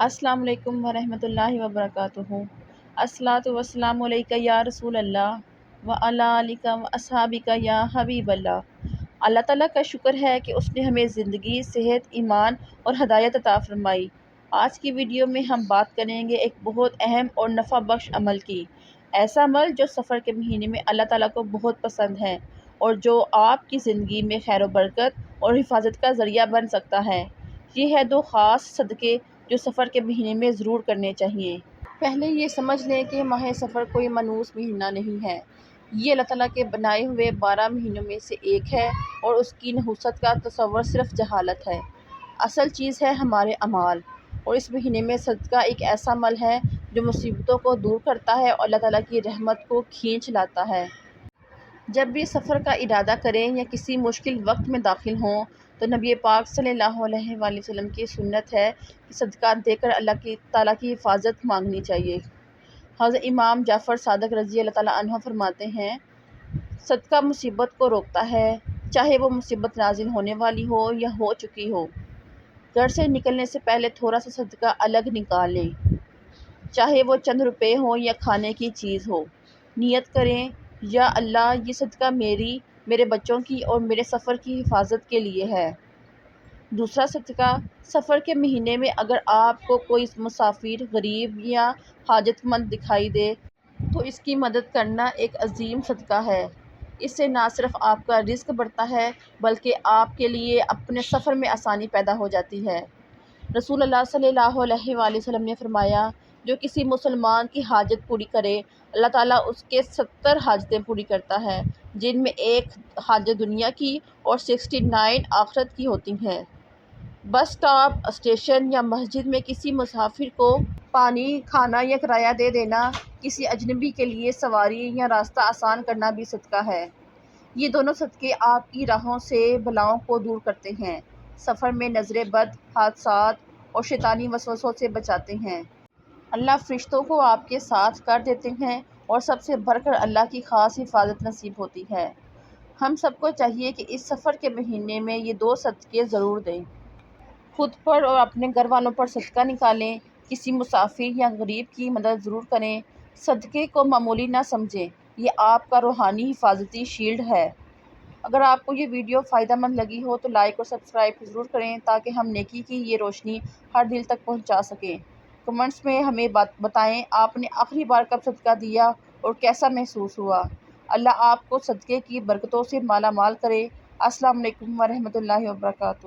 السلام علیکم ورحمۃ اللہ وبرکاتہ۔ الصلاۃ والسلام علیک یا رسول اللہ وعلی آلک و اصحابک یا حبیب اللہ۔ اللہ تعالیٰ کا شکر ہے کہ اس نے ہمیں زندگی، صحت، ایمان اور ہدایت عطا فرمائی۔ آج کی ویڈیو میں ہم بات کریں گے ایک بہت اہم اور نفع بخش عمل کی، ایسا عمل جو سفر کے مہینے میں اللہ تعالیٰ کو بہت پسند ہے اور جو آپ کی زندگی میں خیر و برکت اور حفاظت کا ذریعہ بن سکتا ہے۔ یہ ہے دو خاص صدقے جو سفر کے مہینے میں ضرور کرنے چاہیے۔ پہلے یہ سمجھ لیں کہ ماہ سفر کوئی منحوس مہینہ نہیں ہے، یہ اللہ تعالیٰ کے بنائے ہوئے 12 مہینوں میں سے ایک ہے اور اس کی نحوست کا تصور صرف جہالت ہے۔ اصل چیز ہے ہمارے اعمال، اور اس مہینے میں صدقہ ایک ایسا عمل ہے جو مصیبتوں کو دور کرتا ہے اور اللہ تعالیٰ کی رحمت کو کھینچ لاتا ہے۔ جب بھی سفر کا ارادہ کریں یا کسی مشکل وقت میں داخل ہوں تو نبی پاک صلی اللہ علیہ وآلہ وسلم کی سنت ہے کہ صدقہ دے کر اللہ تعالیٰ کی حفاظت مانگنی چاہیے۔ حضرت امام جعفر صادق رضی اللہ تعالیٰ عنہ فرماتے ہیں، صدقہ مصیبت کو روکتا ہے، چاہے وہ مصیبت نازل ہونے والی ہو یا ہو چکی ہو۔ گھر سے نکلنے سے پہلے تھوڑا سا صدقہ الگ نکال لیں، چاہے وہ چند روپے ہوں یا کھانے کی چیز ہو۔ نیت کریں، یا اللہ یہ صدقہ میری، میرے بچوں کی اور میرے سفر کی حفاظت کے لیے ہے۔ دوسرا صدقہ، سفر کے مہینے میں اگر آپ کو کوئی مسافر، غریب یا حاجت مند دکھائی دے تو اس کی مدد کرنا ایک عظیم صدقہ ہے۔ اس سے نہ صرف آپ کا رزق بڑھتا ہے بلکہ آپ کے لیے اپنے سفر میں آسانی پیدا ہو جاتی ہے۔ رسول اللہ صلی اللہ علیہ وآلہ وسلم نے فرمایا، جو کسی مسلمان کی حاجت پوری کرے اللہ تعالیٰ اس کے 70 حاجتیں پوری کرتا ہے، جن میں ایک حاجت دنیا کی اور 69 آخرت کی ہوتی ہیں۔ بس اسٹاپ، اسٹیشن یا مسجد میں کسی مسافر کو پانی، کھانا یا کرایہ دے دینا، کسی اجنبی کے لیے سواری یا راستہ آسان کرنا بھی صدقہ ہے۔ یہ دونوں صدقے آپ کی راہوں سے بلاؤں کو دور کرتے ہیں، سفر میں نظر بد، حادثات اور شیطانی وسوسوں سے بچاتے ہیں۔ اللہ فرشتوں کو آپ کے ساتھ کر دیتے ہیں اور سب سے بڑھ کر اللہ کی خاص حفاظت نصیب ہوتی ہے۔ ہم سب کو چاہیے کہ اس سفر کے مہینے میں یہ دو صدقے ضرور دیں۔ خود پر اور اپنے گھر والوں پر صدقہ نکالیں، کسی مسافر یا غریب کی مدد ضرور کریں۔ صدقے کو معمولی نہ سمجھیں، یہ آپ کا روحانی حفاظتی شیلڈ ہے۔ اگر آپ کو یہ ویڈیو فائدہ مند لگی ہو تو لائک اور سبسکرائب ضرور کریں تاکہ ہم نیکی کی یہ روشنی ہر دل تک پہنچا سکیں۔ کمنٹس میں ہمیں بتائیں آپ نے آخری بار کب صدقہ دیا اور کیسا محسوس ہوا۔ اللہ آپ کو صدقے کی برکتوں سے مالا مال کرے۔ السلام علیکم ورحمۃ اللہ وبرکاتہ۔